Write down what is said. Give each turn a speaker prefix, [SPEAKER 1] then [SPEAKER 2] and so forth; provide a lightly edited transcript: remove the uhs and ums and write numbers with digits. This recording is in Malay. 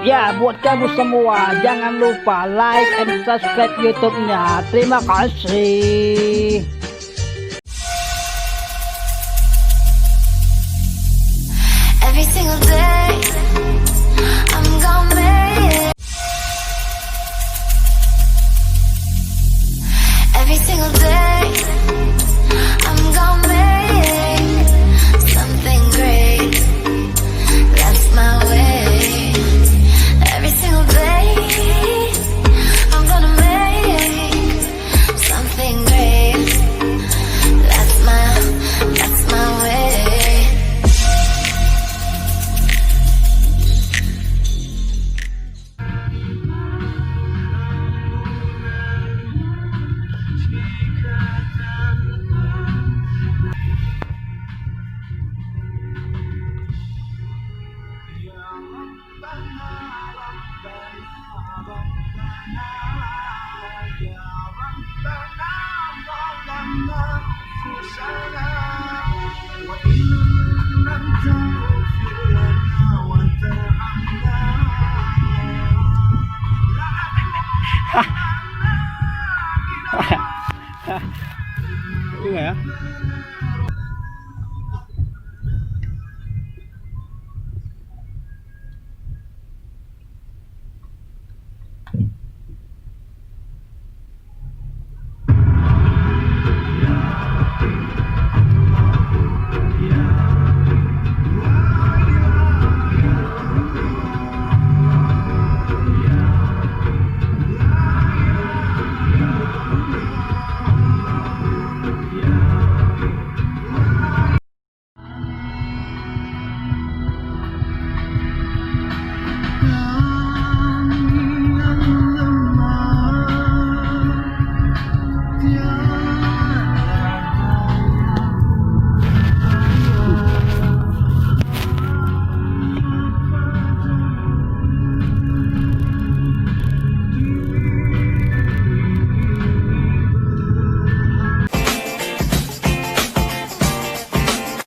[SPEAKER 1] Ya, buat kamu semua, jangan lupa like and subscribe YouTube-nya. Terima kasih.
[SPEAKER 2] Every single day, I'm gonna make it. Every single day, I'm gonna make something great. That's my way. Every single day, I'm gonna make something great. That's my way.
[SPEAKER 1] Iya ya.